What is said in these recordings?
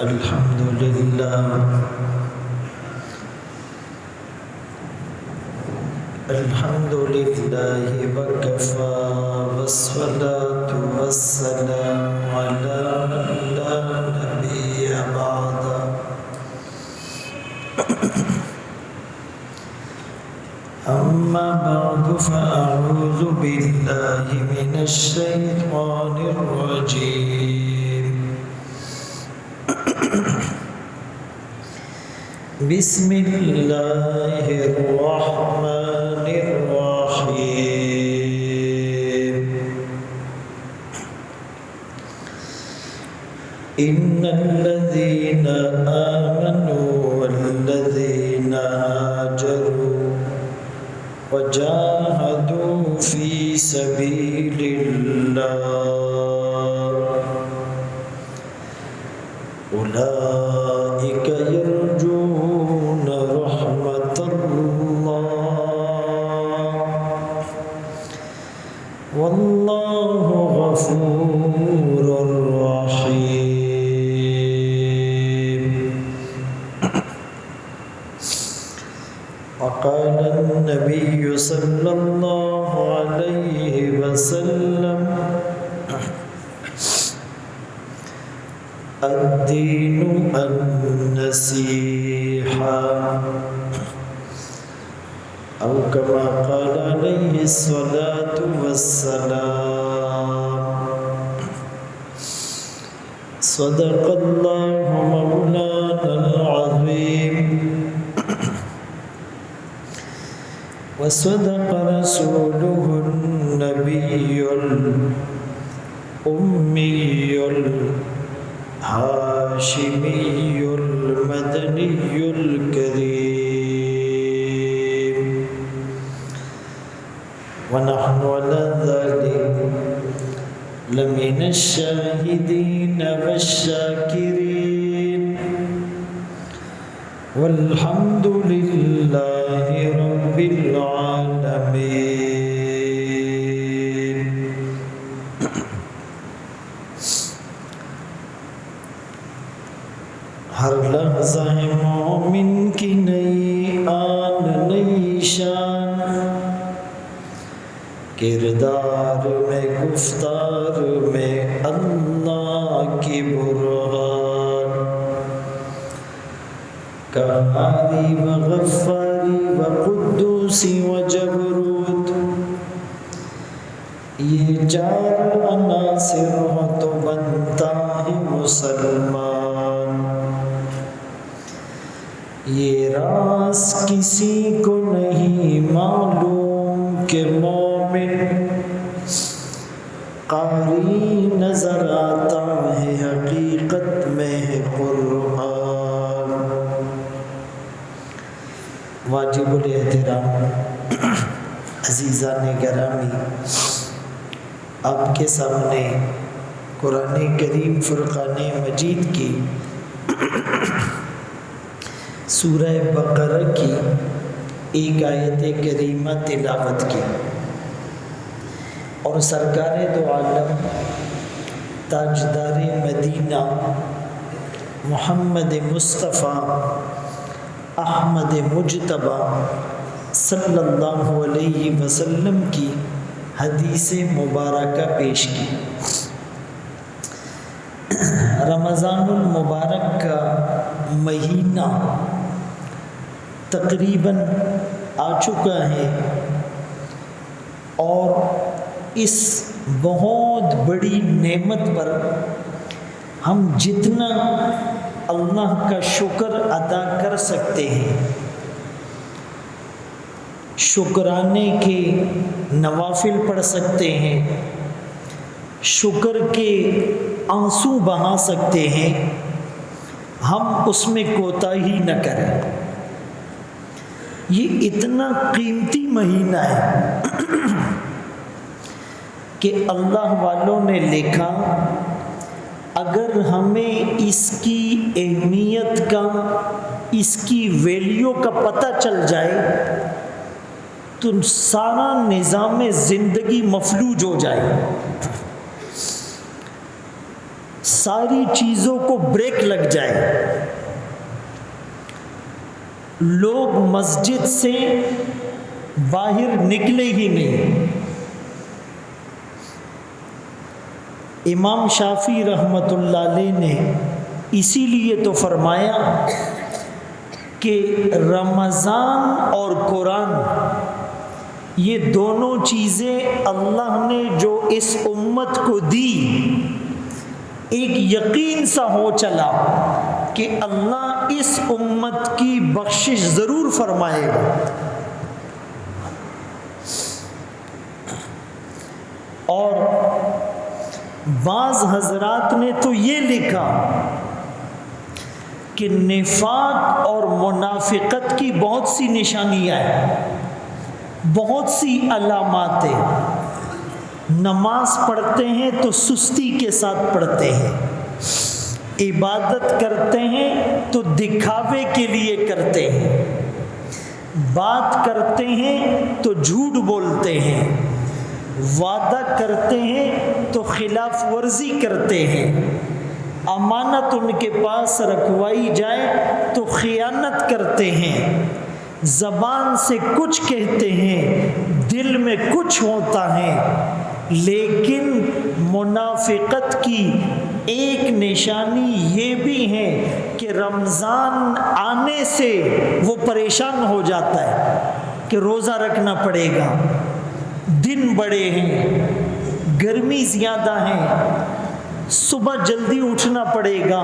الحمد لله وكفى والصلاة والسلام على من لا نبي بعده. أما بعد فأعوذ بالله من الشيطان الرجيم. بسم الله الرحمن الرحيم. إن الذين آمنوا والذين هاجروا وجاهدوا في سبيل الله أولئك يرجون رحمة الله والله غفور رحيم. وقال النبي صلى الله عليه وسلم الدين النصيحة، أو كما قال عليه الصلاة والسلام. صدق الله مولانا العظيم وصدق رسوله النبي الأمي الهاشمي المدني الكريم، ونحن على ذلك لمن الشاهدين والشاكرين، والحمد لله رب العالمين. ہر لحظہ مومن کی نئی آن نئی شان، کردار میں گفتار میں اللہ کی برہان، قہاری و غفاری و قدوسی و جبروت، یہ چار عناصر ہو تو بنتا ہے مسلمان. یہ راز کسی کو نہیں معلوم کہ مومن قاری نظر آتا ہے حقیقت میں ہے قرآن. واجب الاحترام عزیزان گرامی، آپ کے سامنے قرآن کریم فرقان مجید کی سورہ بقرہ کی ایک آیت کریمہ تلاوت کی، اور سرکار دو عالم تاجدار مدینہ محمد مصطفیٰ احمد مجتبی صلی اللہ علیہ وسلم کی حدیث مبارکہ پیش کی. رمضان المبارک کا مہینہ تقریباً آ چکا ہے، اور اس بہت بڑی نعمت پر ہم جتنا اللہ کا شکر ادا کر سکتے ہیں، شکرانے کے نوافل پڑھ سکتے ہیں، شکر کے آنسو بہا سکتے ہیں، ہم اس میں کوتاہی نہ کریں. یہ اتنا قیمتی مہینہ ہے کہ اللہ والوں نے لکھا اگر ہمیں اس کی اہمیت کا، اس کی ویلیو کا پتہ چل جائے تو سارا نظام زندگی مفلوج ہو جائے. ساری چیزوں کو بریک لگ جائے، لوگ مسجد سے باہر نکلے ہی نہیں۔ امام شافعی رحمۃ اللہ علیہ نے اسی لیے تو فرمایا کہ رمضان اور قرآن یہ دونوں چیزیں اللہ نے جو اس امت کو دی، ایک یقین سا ہو چلا کہ اللہ اس امت کی بخشش ضرور فرمائے گا۔ اور بعض حضرات نے تو یہ لکھا کہ نفاق اور منافقت کی بہت سی نشانیاں ہیں، بہت سی علامات ہیں۔ نماز پڑھتے ہیں تو سستی کے ساتھ پڑھتے ہیں، عبادت کرتے ہیں تو دکھاوے کے لیے کرتے ہیں، بات کرتے ہیں تو جھوٹ بولتے ہیں، وعدہ کرتے ہیں تو خلاف ورزی کرتے ہیں، امانت ان کے پاس رکھوائی جائے تو خیانت کرتے ہیں، زبان سے کچھ کہتے ہیں دل میں کچھ ہوتا ہے۔ لیکن منافقت کی ایک نشانی یہ بھی ہے کہ رمضان آنے سے وہ پریشان ہو جاتا ہے کہ روزہ رکھنا پڑے گا، دن بڑے ہیں، گرمی زیادہ ہے، صبح جلدی اٹھنا پڑے گا،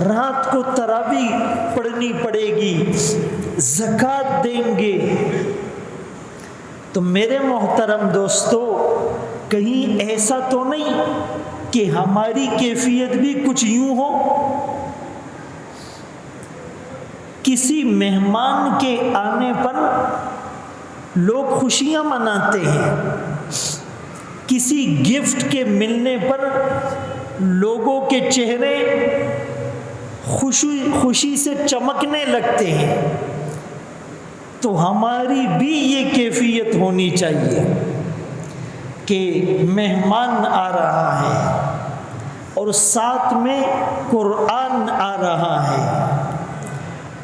رات کو تراویح پڑھنی پڑے گی، زکوٰۃ دیں گے۔ تو میرے محترم دوستو، کہیں ایسا تو نہیں کہ ہماری کیفیت بھی کچھ یوں ہو؟ کسی مہمان کے آنے پر لوگ خوشیاں مناتے ہیں، کسی گفٹ کے ملنے پر لوگوں کے چہرے خوشی سے چمکنے لگتے ہیں۔ تو ہماری بھی یہ کیفیت ہونی چاہیے کہ مہمان آ رہا ہے اور ساتھ میں قرآن آ رہا ہے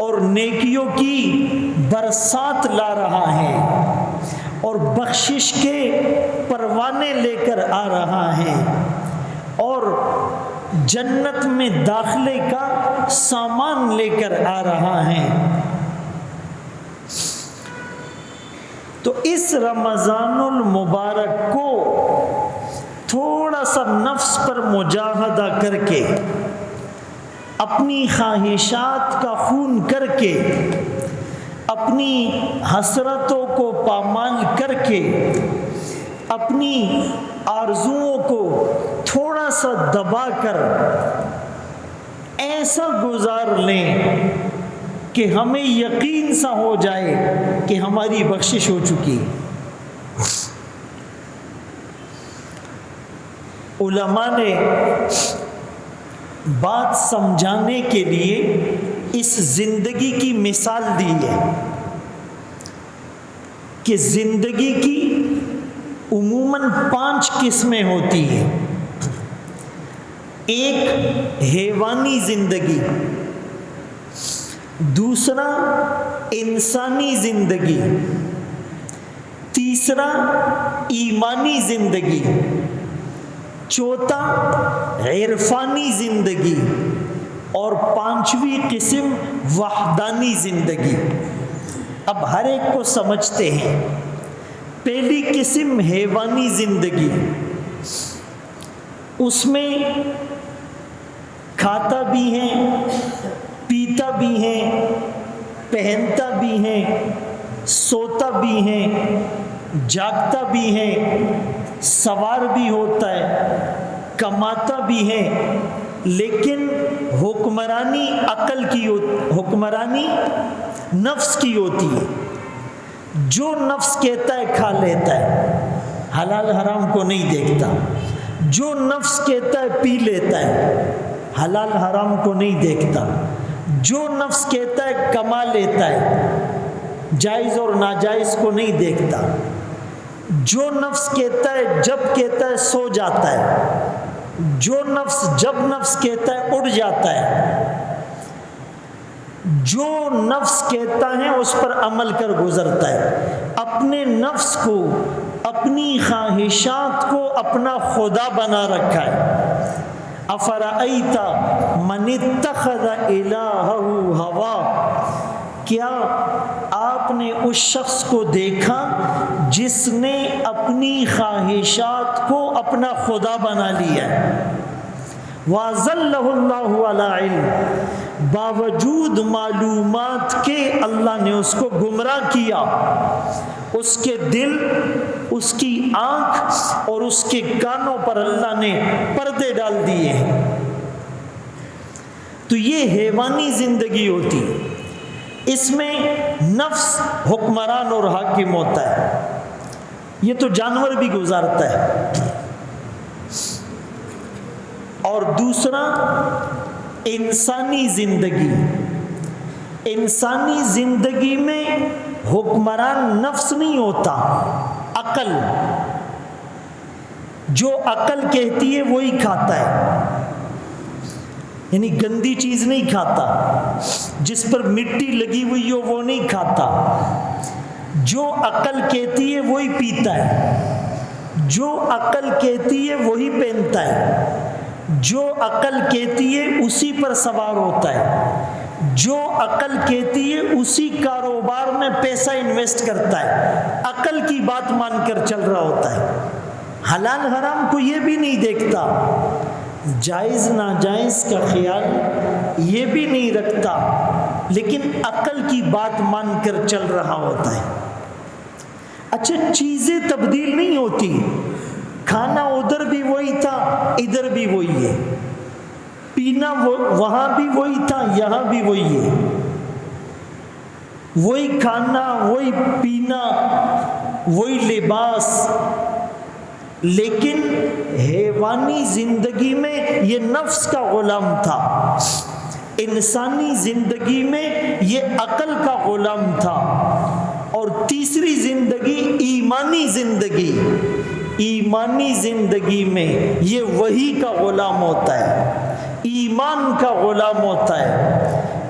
اور نیکیوں کی برسات لا رہا ہے اور بخشش کے پروانے لے کر آ رہا ہے اور جنت میں داخلے کا سامان لے کر آ رہا ہے۔ تو اس رمضان المبارک کو تھوڑا سا نفس پر مجاہدہ کر کے، اپنی خواہشات کا خون کر کے، اپنی حسرتوں کو پامال کر کے، اپنی آرزوؤں کو تھوڑا سا دبا کر ایسا گزار لیں کہ ہمیں یقین سا ہو جائے کہ ہماری بخشش ہو چکی۔ علماء نے بات سمجھانے کے لیے اس زندگی کی مثال دی ہے کہ زندگی کی عموماً 5 قسمیں ہوتی ہیں۔ ایک حیوانی زندگی، دوسرا انسانی زندگی، تیسرا ایمانی زندگی، چوتھا عرفانی زندگی اور 5ویں قسم وحدانی زندگی۔ اب ہر ایک کو سمجھتے ہیں۔ پہلی قسم حیوانی زندگی، اس میں کھاتا بھی ہے، پیتا بھی ہے، پہنتا بھی ہے، سوتا بھی ہے، جاگتا بھی ہے، سوار بھی ہوتا ہے، کماتا بھی ہے، لیکن حکمرانی عقل کی، حکمرانی نفس کی ہوتی ہے۔ جو نفس کہتا ہے کھا لیتا ہے، حلال حرام کو نہیں دیکھتا۔ جو نفس کہتا ہے پی لیتا ہے، حلال حرام کو نہیں دیکھتا۔ جو نفس کہتا ہے کما لیتا ہے، جائز اور ناجائز کو نہیں دیکھتا۔ جو نفس کہتا ہے جب کہتا ہے سو جاتا ہے، جو نفس جب نفس کہتا ہے اڑ جاتا ہے، جو نفس کہتا ہے اس پر عمل کر گزرتا ہے، اپنے نفس کو، اپنی خواہشات کو اپنا خدا بنا رکھا ہے۔ افرأیت من اتخذ الہہ ہوا، کیا آپ نے اس شخص کو دیکھا جس نے اپنی خواہشات کو اپنا خدا بنا لیا ہے؟ وَأَضَلَّهُ اللَّهُ عَلَىٰ عِلْمٍ، باوجود معلومات کے اللہ نے اس کو گمراہ کیا، اس کے دل، اس کی آنکھ اور اس کے کانوں پر اللہ نے پردے ڈال دیے ہیں۔ تو یہ حیوانی زندگی ہوتی، اس میں نفس حکمران اور حاکم ہوتا ہے، یہ تو جانور بھی گزارتا ہے۔ اور دوسرا انسانی زندگی، انسانی زندگی میں حکمران نفس نہیں ہوتا، عقل، جو عقل کہتی ہے وہی کھاتا ہے، یعنی گندی چیز نہیں کھاتا، جس پر مٹی لگی ہوئی ہو وہ نہیں کھاتا، جو عقل کہتی ہے وہی پیتا ہے، جو عقل کہتی ہے وہی پہنتا ہے، جو عقل کہتی ہے اسی پر سوار ہوتا ہے، جو عقل کہتی ہے اسی کاروبار میں پیسہ انویسٹ کرتا ہے، عقل کی بات مان کر چل رہا ہوتا ہے، حلال حرام کو یہ بھی نہیں دیکھتا، جائز ناجائز کا خیال یہ بھی نہیں رکھتا، لیکن عقل کی بات مان کر چل رہا ہوتا ہے۔ اچھا، چیزیں تبدیل نہیں ہوتی، کھانا ادھر بھی وہی تھا ادھر بھی وہی ہے، پینا وہاں بھی وہی تھا یہاں بھی وہی ہے، وہی کھانا وہی پینا وہی لباس، لیکن حیوانی زندگی میں یہ نفس کا غلام تھا، انسانی زندگی میں یہ عقل کا غلام تھا، اور تیسری زندگی ایمانی زندگی، ایمانی زندگی میں یہ وحی کا غلام ہوتا ہے، ایمان کا غلام ہوتا ہے،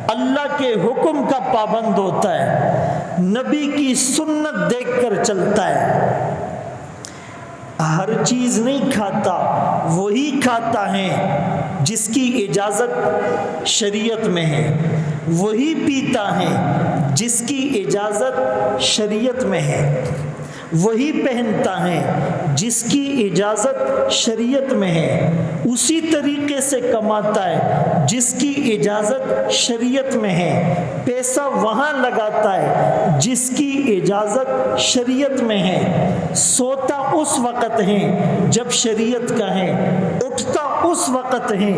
اللہ کے حکم کا پابند ہوتا ہے، نبی کی سنت دیکھ کر چلتا ہے، ہر چیز نہیں کھاتا، وہی کھاتا ہے جس کی اجازت شریعت میں ہے، وہی پیتا ہے جس کی اجازت شریعت میں ہے، وہی پہنتا ہے جس کی اجازت شریعت میں ہے، اسی طریقے سے کماتا ہے جس کی اجازت شریعت میں ہے، پیسہ وہاں لگاتا ہے جس کی اجازت شریعت میں ہے، سوتا اس وقت ہے جب شریعت کا ہے، اٹھتا اس وقت ہے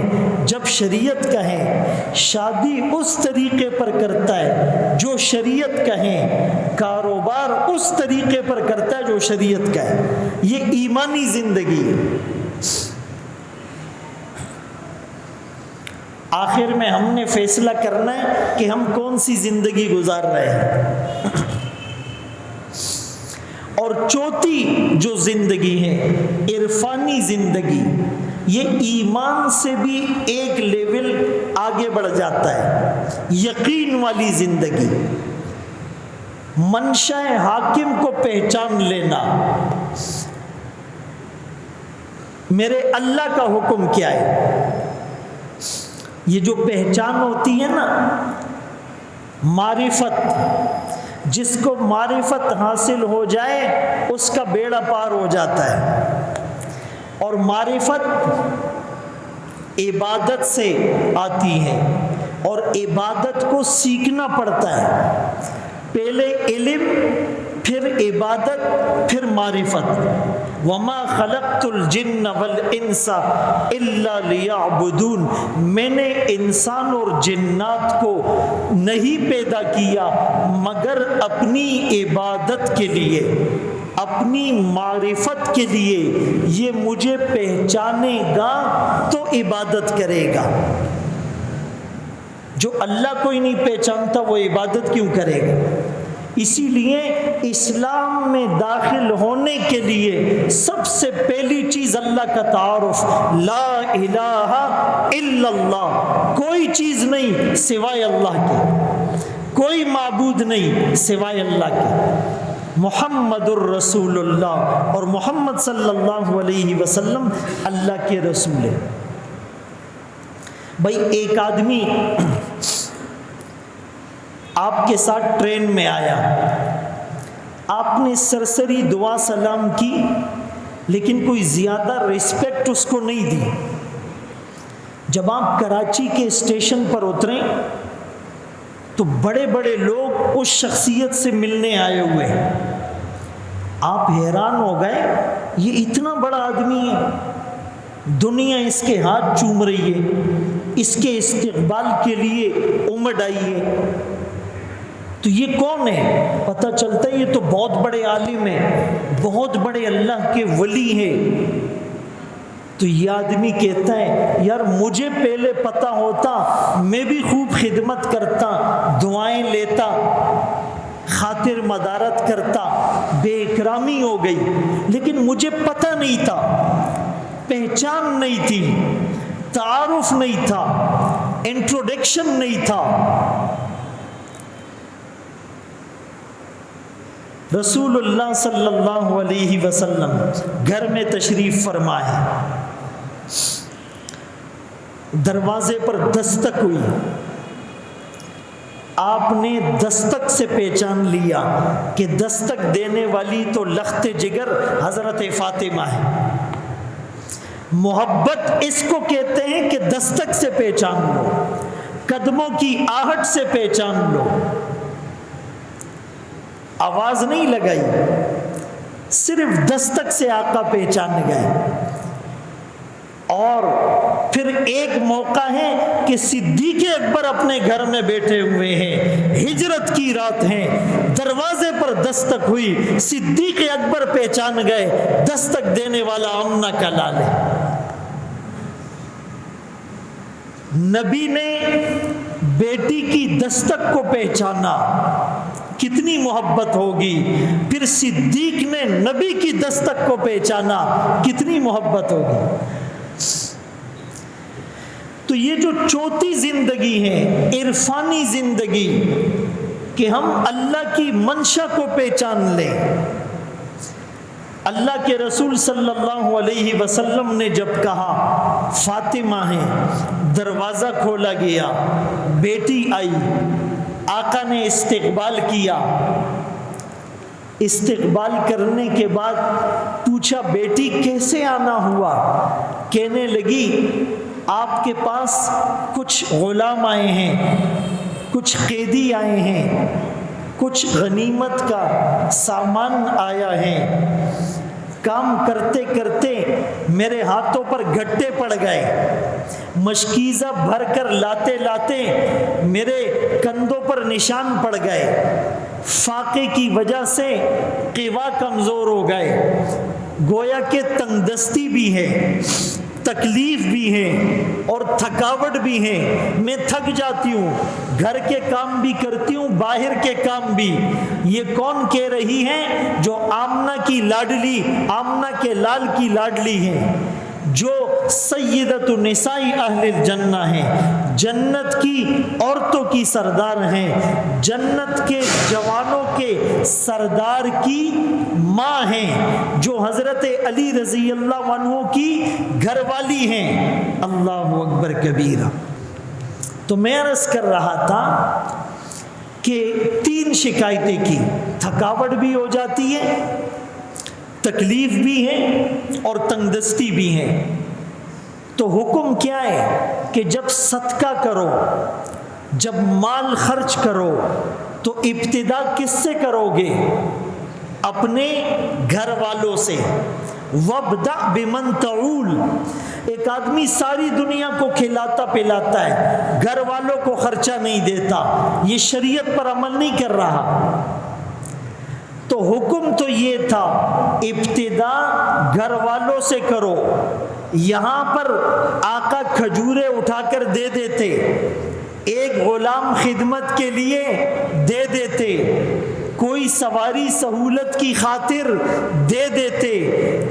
جب شریعت کا ہے، شادی اس طریقے پر کرتا ہے جو شریعت کا ہے، کاروبار اس طریقے پر کرتا ہے جو شریعت کا ہے، یہ ایمانی زندگی ہے۔ آخر میں ہم نے فیصلہ کرنا ہے کہ ہم کون سی زندگی گزار رہے ہیں۔ اور چوتھی جو زندگی ہے عرفانی زندگی، یہ ایمان سے بھی ایک لیول آگے بڑھ جاتا ہے، یقین والی زندگی، منشاء حاکم کو پہچان لینا، میرے اللہ کا حکم کیا ہے، یہ جو پہچان ہوتی ہے نا، معرفت، جس کو معرفت حاصل ہو جائے اس کا بیڑا پار ہو جاتا ہے، اور معرفت عبادت سے آتی ہے، اور عبادت کو سیکھنا پڑتا ہے، پہلے علم، پھر عبادت، پھر معرفت۔ وَمَا خَلَقْتُ الْجِنَّ وَالْإِنسَ إِلَّا لِيَعْبُدُونَ، میں نے انسان اور جنات کو نہیں پیدا کیا مگر اپنی عبادت کے لیے، اپنی معرفت کے لیے، یہ مجھے پہچانے گا تو عبادت کرے گا، جو اللہ کو ہی نہیں پہچانتا وہ عبادت کیوں کرے گا؟ اسی لیے اسلام میں داخل ہونے کے لیے سب سے پہلی چیز اللہ کا تعارف، لا الہ الا اللہ، کوئی چیز نہیں سوائے اللہ کے، کوئی معبود نہیں سوائے اللہ کے، محمد الرسول اللہ، اور محمد صلی اللہ علیہ وسلم اللہ کے رسول ہے۔ بھائی ایک آدمی آپ کے ساتھ ٹرین میں آیا، آپ نے سرسری دعا سلام کی لیکن کوئی زیادہ ریسپیکٹ اس کو نہیں دی۔ جب آپ کراچی کے اسٹیشن پر اتریں تو بڑے بڑے لوگ اس شخصیت سے ملنے آئے ہوئے ہیں، آپ حیران ہو گئے یہ اتنا بڑا آدمی ہے، دنیا اس کے ہاتھ چوم رہی ہے، اس کے استقبال کے لیے امڈ آئی ہے، تو یہ کون ہے؟ پتہ چلتا ہے یہ تو بہت بڑے عالم ہیں، بہت بڑے اللہ کے ولی ہیں۔ تو یہ آدمی کہتا ہے یار مجھے پہلے پتہ ہوتا میں بھی خوب خدمت کرتا، دعائیں لیتا، خاطر مدارت کرتا، بے اکرامی ہو گئی، لیکن مجھے پتہ نہیں تھا، پہچان نہیں تھی، تعارف نہیں تھا، انٹروڈکشن نہیں تھا۔ رسول اللہ صلی اللہ علیہ وسلم گھر میں تشریف فرمائے، دروازے پر دستک ہوئی، آپ نے دستک سے پہچان لیا کہ دستک دینے والی تو لخت جگر حضرت فاطمہ ہے۔ محبت اس کو کہتے ہیں کہ دستک سے پہچان لو، قدموں کی آہٹ سے پہچان لو، آواز نہیں لگائی، صرف دستک سے آقا پہچان گئے۔ اور پھر ایک موقع ہے کہ صدیق اکبر اپنے گھر میں بیٹھے ہوئے ہیں، ہجرت کی رات ہے، دروازے پر دستک ہوئی، صدیق اکبر پہچان گئے دستک دینے والا آمنہ کا لال ہے۔ نبی نے بیٹی کی دستک کو پہچانا، کتنی محبت ہوگی۔ پھر صدیق نے نبی کی دستک کو پہچانا، کتنی محبت ہوگی۔ تو یہ جو چوتھی زندگی ہے عرفانی زندگی، کہ ہم اللہ کی منشا کو پہچان لیں۔ اللہ کے رسول صلی اللہ علیہ وسلم نے جب کہا فاطمہ ہے، دروازہ کھولا گیا، بیٹی آئی، آقا نے استقبال کیا، استقبال کرنے کے بعد پوچھا بیٹی کیسے آنا ہوا؟ کہنے لگی آپ کے پاس کچھ غلام آئے ہیں، کچھ قیدی آئے ہیں، کچھ غنیمت کا سامان آیا ہے، کام کرتے کرتے میرے ہاتھوں پر گھٹے پڑ گئے، مشکیزہ بھر کر لاتے لاتے میرے کندھوں پر نشان پڑ گئے، فاقے کی وجہ سے قوا کمزور ہو گئے، گویا کہ تنگ دستی بھی ہے، تکلیف بھی ہے اور تھکاوٹ بھی ہے، میں تھک جاتی ہوں، گھر کے کام بھی کرتی ہوں، باہر کے کام بھی۔ یہ کون کہہ رہی ہے؟ جو آمنہ کی لاڈلی، آمنہ کے لال کی لاڈلی ہے، جو سیدۃ نساء اہل الجنہ ہیں، جنت کی عورتوں کی سردار ہیں، جنت کے جوانوں کے سردار کی ماں ہیں، جو حضرت علی رضی اللہ عنہ کی گھر والی ہیں۔ اللہ اکبر کبیرہ۔ تو میں عرض کر رہا تھا کہ 3 شکایتیں کی، تھکاوٹ بھی ہو جاتی ہے، تکلیف بھی ہے اور تنگ دستی بھی ہے۔ تو حکم کیا ہے کہ جب صدقہ کرو، جب مال خرچ کرو تو ابتدا کس سے کرو گے؟ اپنے گھر والوں سے۔ وَابْدَأْ بِمَنْ تَعُولُ۔ ایک آدمی ساری دنیا کو کھلاتا پلاتا ہے، گھر والوں کو خرچہ نہیں دیتا، یہ شریعت پر عمل نہیں کر رہا۔ تو حکم تو یہ تھا ابتدا گھر والوں سے کرو۔ یہاں پر آقا کھجورے اٹھا کر دے دیتے، ایک غلام خدمت کے لیے دے دیتے، کوئی سواری سہولت کی خاطر دے دیتے،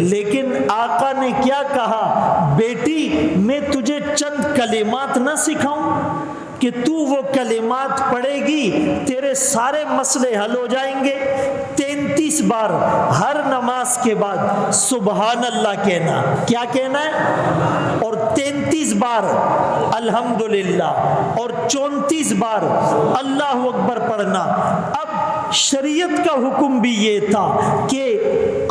لیکن آقا نے کیا کہا، بیٹی میں تجھے چند کلمات نہ سکھاؤں کہ تو وہ کلمات پڑھے گی تیرے سارے مسئلے حل ہو جائیں گے۔ 33 بار ہر نماز کے بعد سبحان اللہ کہنا، کیا کہنا ہے، اور 33 بار الحمدللہ، اور 34 بار اللہ اکبر پڑھنا۔ اب شریعت کا حکم بھی یہ تھا کہ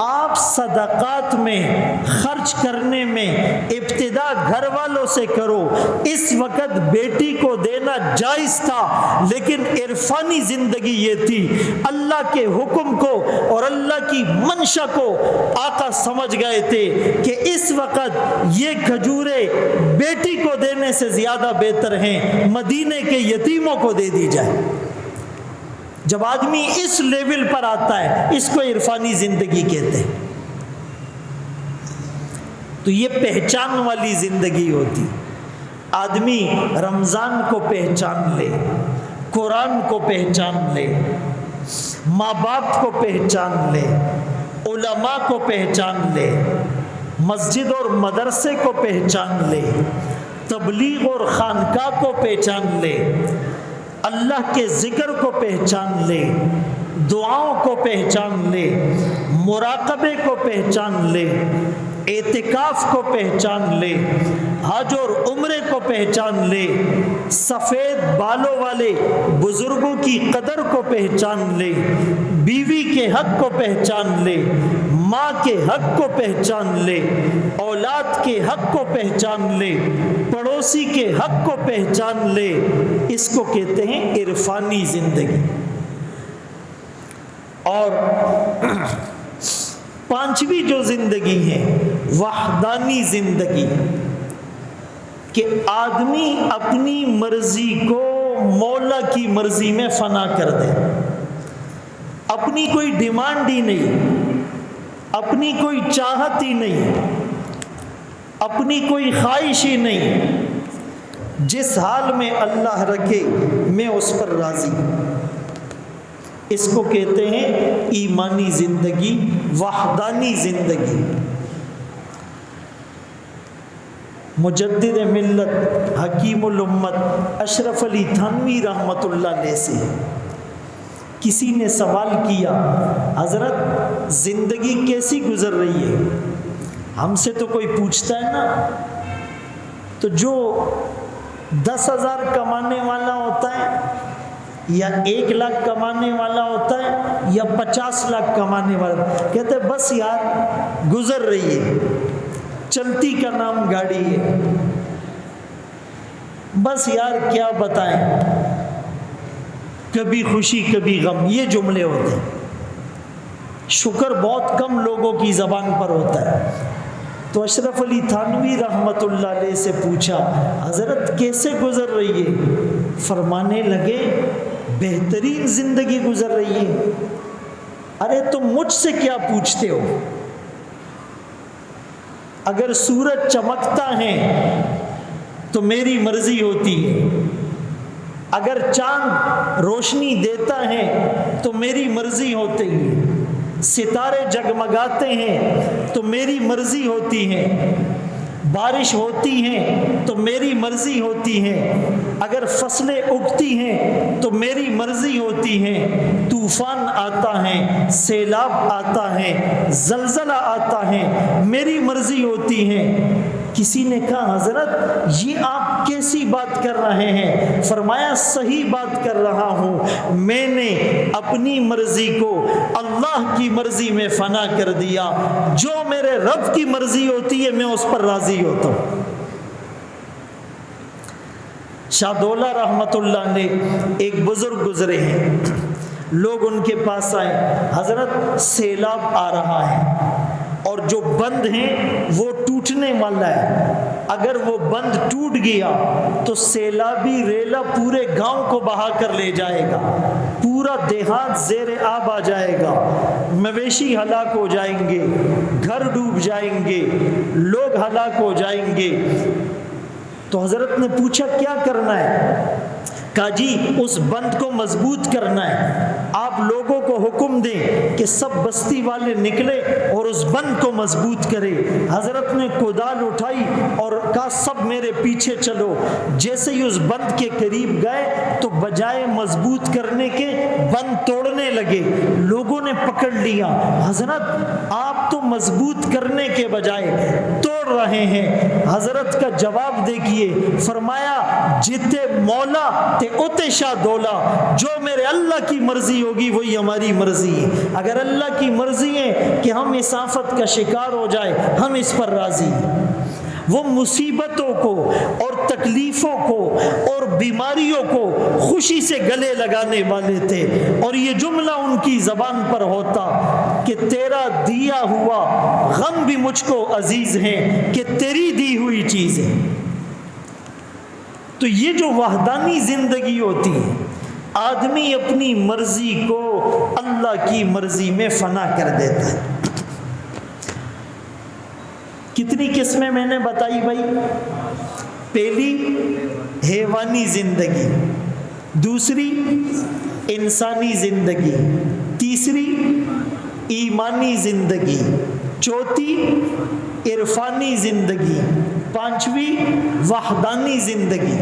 آپ صدقات میں خرچ کرنے میں ابتدا گھر والوں سے کرو۔ اس وقت بیٹی کو دینا جائز تھا، لیکن عرفانی زندگی یہ تھی، اللہ کے حکم کو اور اللہ کی منشا کو آقا سمجھ گئے تھے کہ اس وقت یہ کھجوریں بیٹی کو دینے سے زیادہ بہتر ہیں مدینے کے یتیموں کو دے دی جائے۔ جب آدمی اس لیول پر آتا ہے، اس کو عرفانی زندگی کہتے ہیں۔ تو یہ پہچان والی زندگی ہوتی، آدمی رمضان کو پہچان لے، قرآن کو پہچان لے، ماں باپ کو پہچان لے، علماء کو پہچان لے، مسجد اور مدرسے کو پہچان لے، تبلیغ اور خانقاہ کو پہچان لے، اللہ کے ذکر کو پہچان لے، دعاؤں کو پہچان لے، مراقبے کو پہچان لے، اعتکاف کو پہچان لے، حج اور عمرے کو پہچان لے، سفید بالوں والے بزرگوں کی قدر کو پہچان لے، بیوی کے حق کو پہچان لے، ماں کے حق کو پہچان لے، اولاد کے حق کو پہچان لے، پڑوسی کے حق کو پہچان لے، اس کو کہتے ہیں عرفانی زندگی۔ اور پانچویں جو زندگی ہے وحدانی زندگی، کہ آدمی اپنی مرضی کو مولا کی مرضی میں فنا کر دے، اپنی کوئی ڈیمانڈ ہی نہیں، اپنی کوئی چاہت ہی نہیں، اپنی کوئی خواہش ہی نہیں، جس حال میں اللہ رکھے میں اس پر راضی۔ اس کو کہتے ہیں ایمانی زندگی، وحدانی زندگی۔ مجدد ملت حکیم الامت اشرف علی تھانوی رحمۃ اللہ علیہ سے کسی نے سوال کیا، حضرت زندگی کیسی گزر رہی ہے؟ ہم سے تو کوئی پوچھتا ہے نا، تو جو 10,000 کمانے والا ہوتا ہے یا 1 لاکھ کمانے والا ہوتا ہے یا 50 لاکھ کمانے والا، کہتے ہیں بس یار گزر رہی ہے، چلتی کا نام گاڑی ہے، بس یار کیا بتائیں، کبھی خوشی کبھی غم، یہ جملے ہوتے ہیں۔ شکر بہت کم لوگوں کی زبان پر ہوتا ہے۔ تو اشرف علی تھانوی رحمۃ اللہ علیہ سے پوچھا، حضرت کیسے گزر رہی ہے؟ فرمانے لگے بہترین زندگی گزر رہی ہے۔ ارے تم مجھ سے کیا پوچھتے ہو؟ اگر سورج چمکتا ہے تو میری مرضی ہوتی ہے، اگر چاند روشنی دیتا ہے تو میری مرضی ہوتی ہے، ستارے جگمگاتے ہیں تو میری مرضی ہوتی ہے، بارش ہوتی ہے تو میری مرضی ہوتی ہے، اگر فصلیں اگتی ہیں تو میری مرضی ہوتی ہے، طوفان آتا ہے، سیلاب آتا ہے، زلزلہ آتا ہے، میری مرضی ہوتی ہے۔ کسی نے کہا حضرت یہ آپ کیسی بات کر رہے ہیں؟ فرمایا صحیح بات کر رہا ہوں، میں نے اپنی مرضی کو اللہ کی مرضی میں فنا کر دیا، جو میرے رب کی مرضی ہوتی ہے میں اس پر راضی ہوتا ہوں۔ شاہ دولہ رحمت اللہ نے ایک بزرگ گزرے ہیں، لوگ ان کے پاس آئے، حضرت سیلاب آ رہا ہے اور جو بند ہیں وہ ٹوٹنے والا ہے، اگر وہ بند ٹوٹ گیا تو سیلابی ریلا پورے گاؤں کو بہا کر لے جائے گا، پورا دیہات زیر آب آ جائے گا، مویشی ہلاک ہو جائیں گے، گھر ڈوب جائیں گے، لوگ ہلاک ہو جائیں گے۔ تو حضرت نے پوچھا کیا کرنا ہے؟ کہا جی اس بند کو مضبوط کرنا ہے، آپ آپ لوگوں کو حکم دیں کہ سب بستی والے نکلے اور اس بند کو مضبوط کرے۔ حضرت نے کدال اٹھائی اور کہا سب میرے پیچھے چلو۔ جیسے ہی اس بند کے قریب گئے تو بجائے مضبوط کرنے کے بند توڑنے لگے۔ لوگوں نے پکڑ لیا، حضرت آپ تو مضبوط کرنے کے بجائے توڑ رہے ہیں۔ حضرت کا جواب دیکھیے، فرمایا جتے مولا تے اتے شاہ دولا، جو میرے اللہ کی مرضی ہوگی وہی ہماری مرضی ہے۔ اگر اللہ کی مرضی ہے کہ ہم اس آفت کا شکار ہو جائے، ہم اس پر راضی ہیں۔ وہ مصیبتوں کو اور تکلیفوں کو اور بیماریوں کو خوشی سے گلے لگانے والے تھے، اور یہ جملہ ان کی زبان پر ہوتا کہ تیرا دیا ہوا غم بھی مجھ کو عزیز ہے کہ تیری دی ہوئی چیز ہے۔ تو یہ جو وحدانی زندگی ہوتی ہے، آدمی اپنی مرضی کو اللہ کی مرضی میں فنا کر دیتا ہے۔ کتنی قسمیں میں نے بتائی بھائی؟ پہلی حیوانی زندگی، دوسری انسانی زندگی، تیسری ایمانی زندگی، چوتھی عرفانی زندگی، پانچویں وحدانی زندگی۔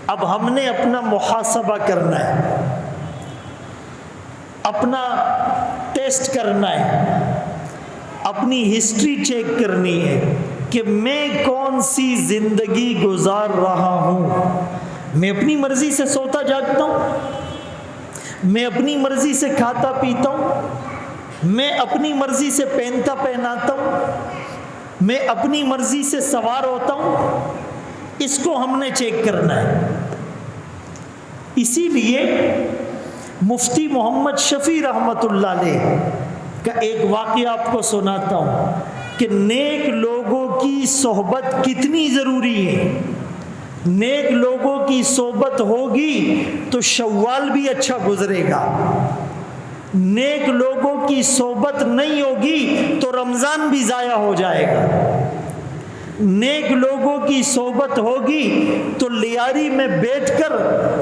اب ہم نے اپنا محاسبہ کرنا ہے، اپنا ٹیسٹ کرنا ہے، اپنی ہسٹری چیک کرنی ہے کہ میں کون سی زندگی گزار رہا ہوں۔ میں اپنی مرضی سے سوتا جاگتا ہوں، میں اپنی مرضی سے کھاتا پیتا ہوں، میں اپنی مرضی سے پہنتا پہناتا ہوں، میں اپنی مرضی سے سوار ہوتا ہوں۔ اس کو ہم نے چیک کرنا ہے۔ اسی لیے مفتی محمد شفیع رحمۃ اللہ علیہ کا ایک واقعہ آپ کو سناتا ہوں کہ نیک لوگوں کی صحبت کتنی ضروری ہے۔ نیک لوگوں کی صحبت ہوگی تو شوال بھی اچھا گزرے گا، نیک لوگوں کی صحبت نہیں ہوگی تو رمضان بھی ضائع ہو جائے گا، نیک لوگوں کی صحبت ہوگی تو لیاری میں بیٹھ کر،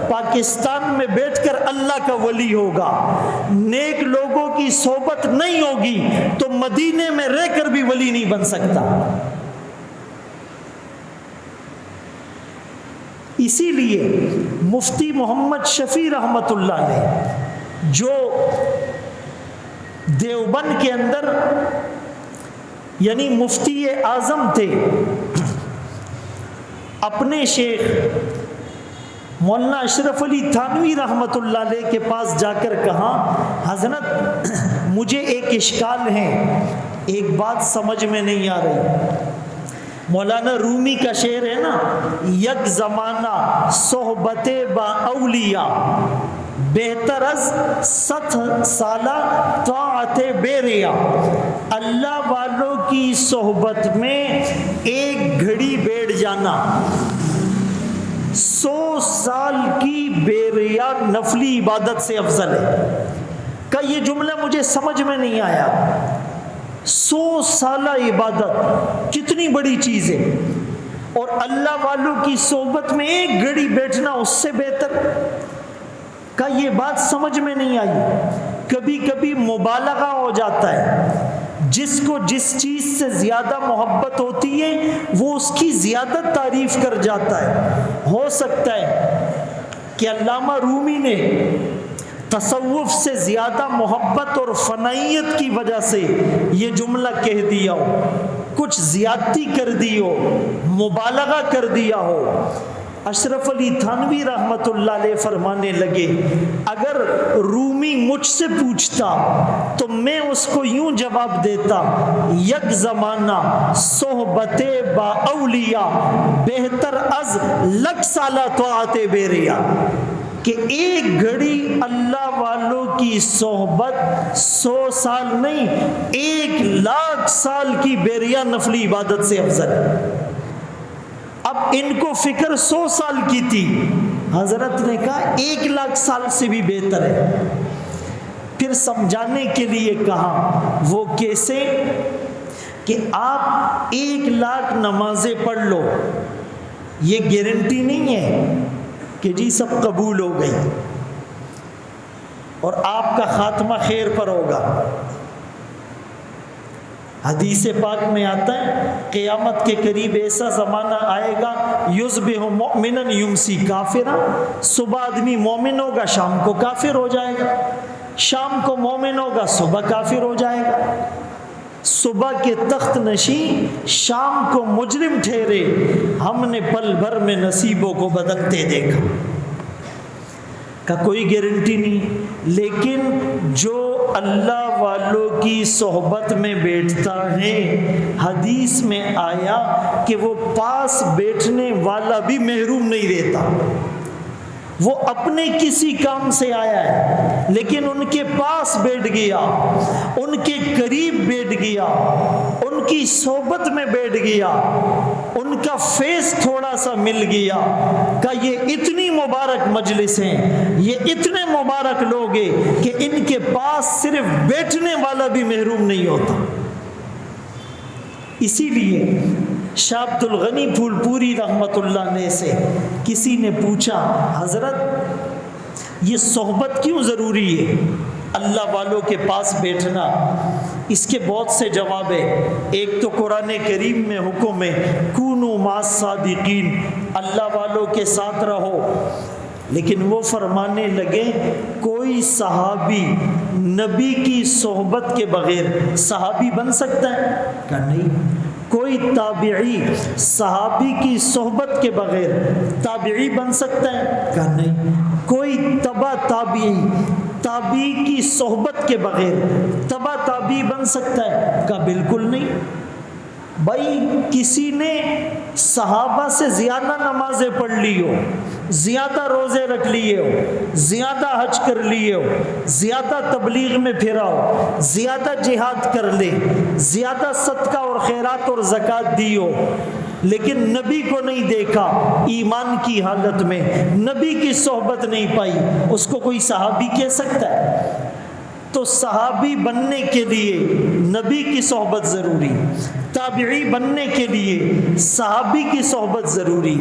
پاکستان میں بیٹھ کر اللہ کا ولی ہوگا، نیک لوگوں کی صحبت نہیں ہوگی تو مدینے میں رہ کر بھی ولی نہیں بن سکتا۔ اسی لیے مفتی محمد شفیع رحمۃ اللہ علیہ جو دیوبند کے اندر یعنی مفتی اعظم تھے، اپنے شیخ مولانا اشرف علی تھانوی رحمۃ اللہ علیہ کے پاس جا کر کہا حضرت مجھے ایک اشکال ہے، ایک بات سمجھ میں نہیں آ رہی۔ مولانا رومی کا شعر ہے نا، یک زمانہ صحبت با اولیاء بہتر از 100 سالہ طاعت بے ریا۔ اللہ والوں کی صحبت میں ایک گھڑی بیٹھ جانا 100 سال کی بے ریا نفلی عبادت سے افضل ہے۔ کہ یہ جملہ مجھے سمجھ میں نہیں آیا، 100 سالہ عبادت کتنی بڑی چیز ہے، اور اللہ والوں کی صحبت میں ایک گھڑی بیٹھنا اس سے بہتر۔ کہ یہ بات سمجھ میں نہیں آئی۔ کبھی کبھی مبالغہ ہو جاتا ہے، جس کو جس چیز سے زیادہ محبت ہوتی ہے وہ اس کی زیادہ تعریف کر جاتا ہے۔ ہو سکتا ہے کہ علامہ رومی نے تصوف سے زیادہ محبت اور فنائیت کی وجہ سے یہ جملہ کہہ دیا ہو، کچھ زیادتی کر دی ہو، مبالغہ کر دیا ہو۔ اشرف علی تھانوی رحمۃ اللہ علیہ فرمانے لگے اگر رومی مجھ سے پوچھتا تو میں اس کو یوں جواب دیتا، یک زمانہ صحبت با اولیاء بہتر از 100 سالہ طاعت بے ریا، کہ ایک گھڑی اللہ والوں کی صحبت 100 سال نہیں 1,00,000 سال کی بے ریا نفلی عبادت سے افضل ہے۔ اب ان کو فکر 100 سال کی تھی، حضرت نے کہا 1,00,000 سال سے بھی بہتر ہے۔ پھر سمجھانے کے لیے کہا وہ کیسے کہ آپ 1,00,000 نمازیں پڑھ لو، یہ گارنٹی نہیں ہے کہ جی سب قبول ہو گئی، اور آپ کا خاتمہ خیر پر ہوگا۔ حدیث پاک میں آتا ہے قیامت کے قریب ایسا زمانہ آئے گا یصبح مؤمنا یمسی کافرا، صبح آدمی مومن ہوگا شام کو کافر ہو جائے گا، شام کو مومن ہوگا صبح کافر ہو جائے گا، صبح کے تخت نشین شام کو مجرم ٹھہرے، ہم نے پل بھر میں نصیبوں کو بدلتے دیکھا۔ کا کوئی گارنٹی نہیں، لیکن جو اللہ والوں کی صحبت میں بیٹھتا ہے، حدیث میں آیا کہ وہ پاس بیٹھنے والا بھی محروم نہیں رہتا۔ وہ اپنے کسی کام سے آیا ہے لیکن ان کے پاس بیٹھ گیا، ان کے قریب بیٹھ گیا، ان کی صحبت میں بیٹھ گیا، ان کا فیس تھوڑا سا مل گیا کہ یہ اتنی مبارک مجلس ہیں، یہ اتنے مبارک لوگ ہیں کہ ان کے پاس صرف بیٹھنے والا بھی محروم نہیں ہوتا۔ اسی لیے شاہ عبد الغنی پھول پوری رحمت اللہ علیہ سے کسی نے پوچھا حضرت یہ صحبت کیوں ضروری ہے، اللہ والوں کے پاس بیٹھنا؟ اس کے بہت سے جواب ہیں۔ ایک تو قرآن کریم میں حکم ہے کونوا مع الصادقین، اللہ والوں کے ساتھ رہو، لیکن وہ فرمانے لگے کوئی صحابی نبی کی صحبت کے بغیر صحابی بن سکتا ہے؟ کہ نہیں۔ کوئی تابعی صحابی کی صحبت کے بغیر تابعی بن سکتا ہے؟ کہ نہیں۔ کوئی تبع تابعی کی صحبت کے بغیر تبع تابعی بن سکتا ہے؟ کہ بالکل نہیں۔ بھائی کسی نے صحابہ سے زیادہ نمازیں پڑھ لی ہو، زیادہ روزے رکھ لیے ہو، زیادہ حج کر لیے ہو، زیادہ تبلیغ میں پھرا ہو، زیادہ جہاد کر لے، زیادہ صدقہ اور خیرات اور زکوٰۃ دی ہو، لیکن نبی کو نہیں دیکھا ایمان کی حالت میں، نبی کی صحبت نہیں پائی، اس کو کوئی صحابی کہہ سکتا ہے؟ تو صحابی بننے کے لیے نبی کی صحبت ضروری، تابعی بننے کے لیے صحابی کی صحبت ضروری،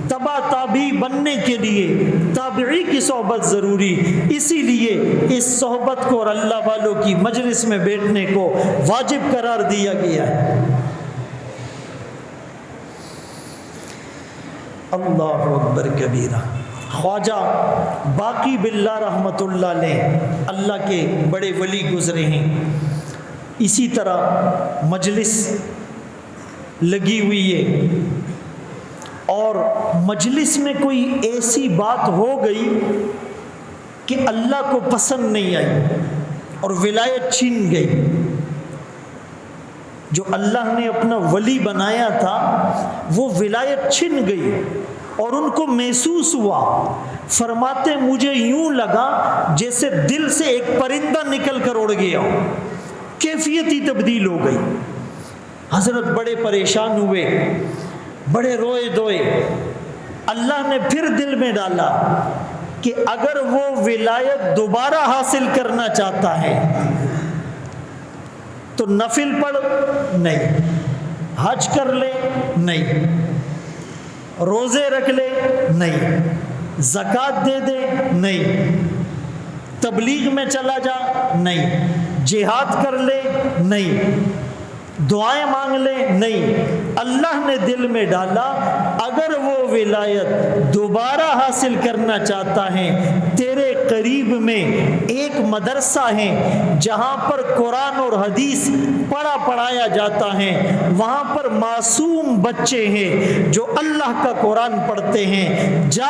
تبع تابعی بننے کے لیے تابعی کی صحبت ضروری۔ اسی لیے اس صحبت کو اور اللہ والوں کی مجلس میں بیٹھنے کو واجب قرار دیا گیا ہے۔ اللہ اکبر کبیرہ۔ خواجہ باقی باللہ رحمۃ اللہ علیہ اللہ کے بڑے ولی گزرے ہیں، اسی طرح مجلس لگی ہوئی ہے اور مجلس میں کوئی ایسی بات ہو گئی کہ اللہ کو پسند نہیں آئی اور ولایت چھین گئی، جو اللہ نے اپنا ولی بنایا تھا وہ ولایت چھن گئی اور ان کو محسوس ہوا، فرماتے مجھے یوں لگا جیسے دل سے ایک پرندہ نکل کر اڑ گیا ہو، کیفیت ہی تبدیل ہو گئی۔ حضرت بڑے پریشان ہوئے، بڑے روئے دوئے، اللہ نے پھر دل میں ڈالا کہ اگر وہ ولایت دوبارہ حاصل کرنا چاہتا ہے تو نفل پڑھ نہیں، حج کر لے نہیں، روزے رکھ لے نہیں، زکوٰۃ دے دے نہیں، تبلیغ میں چلا جا نہیں، جہاد کر لے نہیں، دعائیں مانگ لے نہیں۔ اللہ نے دل میں ڈالا اگر وہ ولایت دوبارہ حاصل کرنا چاہتا ہے، تیرے قریب میں ایک مدرسہ ہے جہاں پر قرآن اور حدیث پڑھایا جاتا ہے، وہاں پر معصوم بچے ہیں جو اللہ کا قرآن پڑھتے ہیں، جا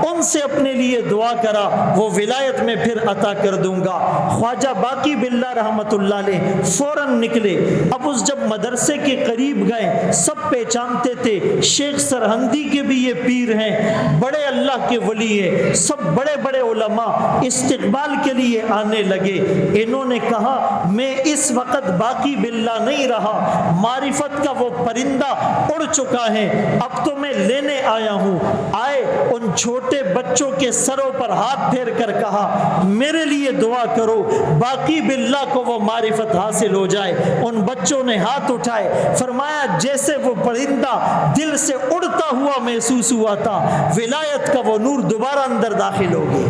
ان سے اپنے لیے دعا کرا، وہ ولایت میں پھر عطا کر دوں گا۔ خواجہ باقی باللہ رحمت اللہ علیہ فوراً نکلے۔ اب اس جب مدرسے کے قریب گئے سب پہچانتے تھے شیخ سرہندی کے بھی یہ پیر ہیں، بڑے اللہ کے ولی ہیں، سب بڑے بڑے علماء استقبال کے لیے آنے لگے۔ انہوں نے کہا میں اس وقت باقی باللہ نہیں رہا، معرفت کا وہ پرندہ اڑ چکا ہے، اب تو میں لینے آیا ہوں۔ آئے ان چھوٹے بچوں کے سروں پر ہاتھ پھیر کر کہا میرے لیے دعا کرو باقی باللہ کو وہ معرفت حاصل ہو جائے۔ ان بچوں نے ہاتھ اٹھائے، فرمایا جیسے وہ پرندہ دل سے اڑتا ہوا محسوس ہوا تھا، ولایت کا وہ نور دوبارہ اندر داخل ہو گیا۔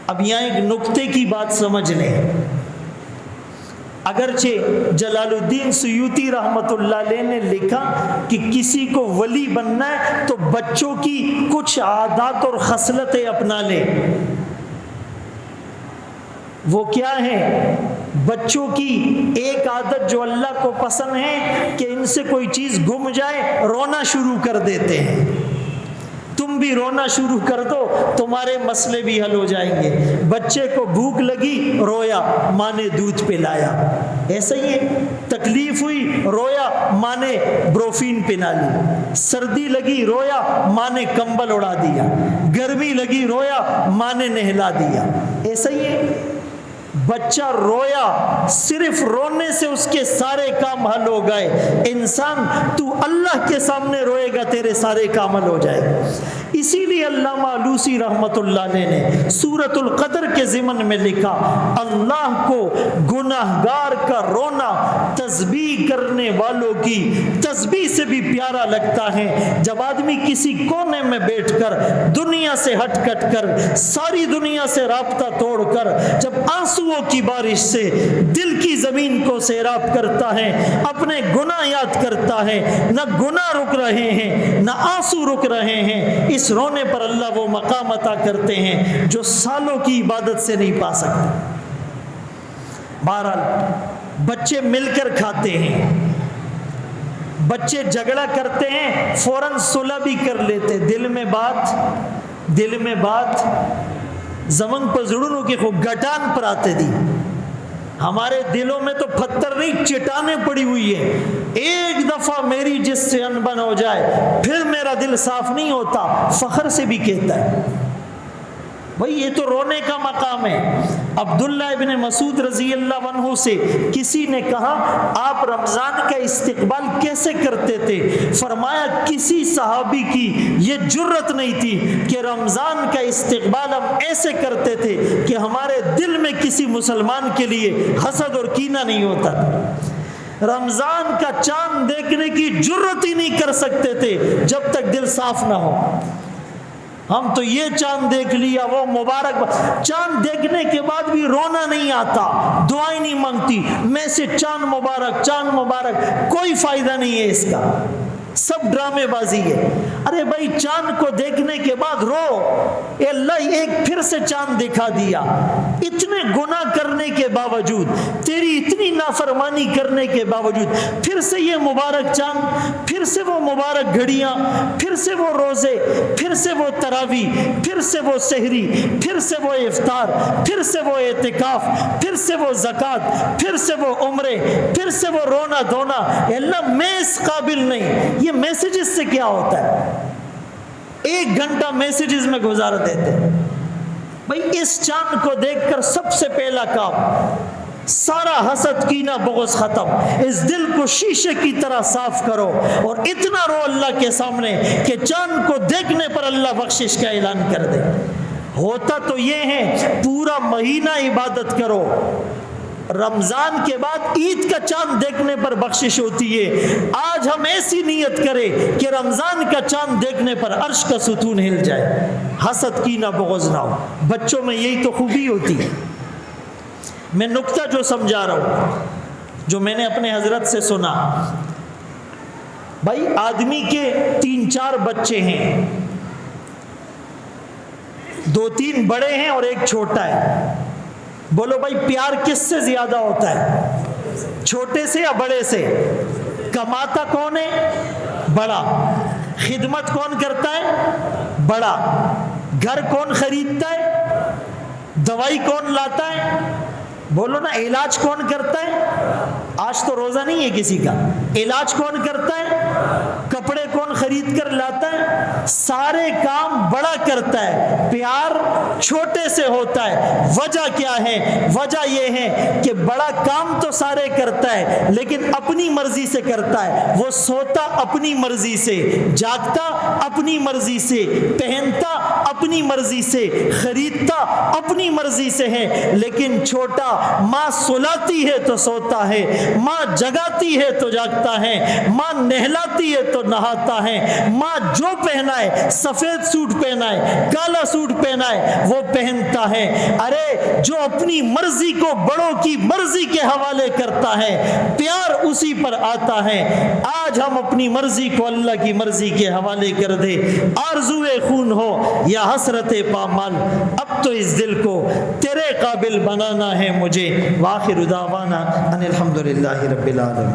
اب یہاں ایک نقطے کی بات سمجھ لیں، اگرچہ جلال الدین سیوطی رحمۃ اللہ علیہ نے لکھا کہ کسی کو ولی بننا ہے تو بچوں کی کچھ عادات اور خصلتیں اپنا لے۔ وہ کیا ہے؟ بچوں کی ایک عادت جو اللہ کو پسند ہے کہ ان سے کوئی چیز گم جائے رونا شروع کر دیتے ہیں۔ تم بھی رونا شروع کر دو، تمہارے مسئلے بھی حل ہو جائیں گے۔ بچے کو بھوک لگی، رویا، ماں نے دودھ پلایا، ایسا ہی ہے۔ تکلیف ہوئی، رویا، ماں نے بروفین پلا لی۔ سردی لگی، رویا، ماں نے کمبل اڑا دیا۔ گرمی لگی، رویا، ماں نے نہلا دیا، ایسا ہی ہے۔ بچہ رویا، صرف رونے سے اس کے سارے کام حل ہو گئے۔ انسان تو اللہ کے سامنے روئے گا، تیرے سارے کام حل ہو جائے گا۔ اسی لیے علامہ علوسی رحمۃ اللہ علیہ نے سورۃ القدر کے ضمن میں لکھا، اللہ کو گناہگار کا رونا تسبیح کرنے والوں کی تسبیح سے بھی پیارا لگتا ہے۔ جب آدمی کسی کونے میں بیٹھ کر دنیا سے ہٹ کٹ کر ساری دنیا سے رابطہ توڑ کر جب آنسوؤں کی بارش سے دل کی زمین کو سیراب کرتا ہے، اپنے گناہ یاد کرتا ہے، نہ گناہ رک رہے ہیں نہ آنسو رک رہے ہیں، اس رونے پر اللہ وہ مقام عطا کرتے ہیں جو سالوں کی عبادت سے نہیں پا سکتے۔ بہرحال بچے مل کر کھاتے ہیں، بچے جھگڑا کرتے ہیں فوراً صلح بھی کر لیتے، دل میں بات زمن پر ضروروں کی خوب گٹان پر آتے دی۔ ہمارے دلوں میں تو پتھر نہیں چٹانیں پڑی ہوئی ہے۔ ایک دفعہ میری جس سے انبن ہو جائے پھر میرا دل صاف نہیں ہوتا، فخر سے بھی کہتا ہے۔ بھئی یہ تو رونے کا مقام ہے۔ عبداللہ ابن مسعود رضی اللہ عنہ سے کسی نے کہا آپ رمضان کا استقبال کیسے کرتے تھے؟ فرمایا کسی صحابی کی یہ جرت نہیں تھی کہ رمضان کا استقبال ہم ایسے کرتے تھے کہ ہمارے دل میں کسی مسلمان کے لیے حسد اور کینہ نہیں ہوتا تھا۔ رمضان کا چاند دیکھنے کی جرت ہی نہیں کر سکتے تھے جب تک دل صاف نہ ہو۔ ہم تو یہ چاند دیکھ لیا، وہ مبارک چاند دیکھنے کے بعد بھی رونا نہیں آتا، دعائیں نہیں مانگتی، میں سے چاند مبارک، کوئی فائدہ نہیں ہے اس کا، سب ڈرامے بازی ہے۔ ارے بھائی چاند کو دیکھنے کے بعد رو، اے اللہ ایک پھر سے چاند دکھا دیا، اتنے گناہ کرنے کے باوجود، تیری اتنی نافرمانی کرنے کے باوجود پھر سے یہ مبارک چاند، پھر سے وہ مبارک گھڑیاں، پھر سے وہ روزے، پھر سے وہ تراویح، پھر سے وہ سحری، پھر سے وہ افطار، پھر سے وہ اعتکاف، پھر سے وہ زکوٰۃ، پھر سے وہ عمرے، پھر سے وہ رونا دھونا۔ اے اللہ میں اس قابل نہیں۔ یہ میسیجز سے کیا ہوتا ہے؟ ایک گھنٹہ میسیجز میں گزار دیتے۔ بھئی اس چاند کو دیکھ کر سب سے پہلا کام، سارا حسد کینہ بغض ختم، اس دل کو شیشے کی طرح صاف کرو اور اتنا رو اللہ کے سامنے کہ چاند کو دیکھنے پر اللہ بخشش کا اعلان کر دے۔ ہوتا تو یہ ہے پورا مہینہ عبادت کرو، رمضان کے بعد عید کا چاند دیکھنے پر بخشش ہوتی ہے۔ آج ہم ایسی نیت کریں کہ رمضان کا چاند دیکھنے پر عرش کا ستون ہل جائے، حسد کینہ بغض نہ ہو۔ بچوں میں یہی تو خوبی ہوتی ہے۔ میں نکتہ جو سمجھا رہا ہوں، جو میں نے اپنے حضرت سے سنا، بھائی آدمی کے 3-4 بچے ہیں، 2-3 بڑے ہیں اور ایک چھوٹا ہے۔ بولو بھائی پیار کس سے زیادہ ہوتا ہے؟ چھوٹے سے یا بڑے سے؟ کماتا کون ہے؟ بڑا۔ خدمت کون کرتا ہے؟ بڑا۔ گھر کون خریدتا ہے؟ دوائی کون لاتا ہے؟ بولو نا، علاج کون کرتا ہے؟ آج تو روزہ نہیں ہے کسی کا، علاج کون کرتا ہے؟ کپڑے کون خرید کر لاتا ہے؟ سارے کام بڑا کرتا ہے، پیار چھوٹے سے ہوتا ہے۔ وجہ کیا ہے؟ وجہ یہ ہے کہ بڑا کام تو سارے کرتا ہے لیکن اپنی مرضی سے کرتا ہے۔ وہ سوتا اپنی مرضی سے، جاگتا اپنی مرضی سے، پہنتا اپنی مرضی سے، خریدتا اپنی مرضی سے ہے۔ لیکن چھوٹا ماں سلاتی ہے تو سوتا ہے، ماں جگاتی ہے تو جاگتا ہے، ماں نہلا نہاتی ہے تو نہاتا ہے، ماں جو پہنائے، سفید سوٹ پہنائے، کالا سوٹ پہنائے، وہ پہنتا ہے۔ ارے جو اپنی مرضی کو بڑوں کی مرضی کے حوالے کرتا ہے، پیار اسی پر آتا ہے۔ آج ہم اپنی مرضی کو اللہ کی مرضی کے حوالے کر دے، آرزوئے خون ہو یا حسرت پامال، اب تو اس دل کو تیرے قابل بنانا ہے مجھے۔ وآخر دعوانا ان الحمدللہ رب العالمین۔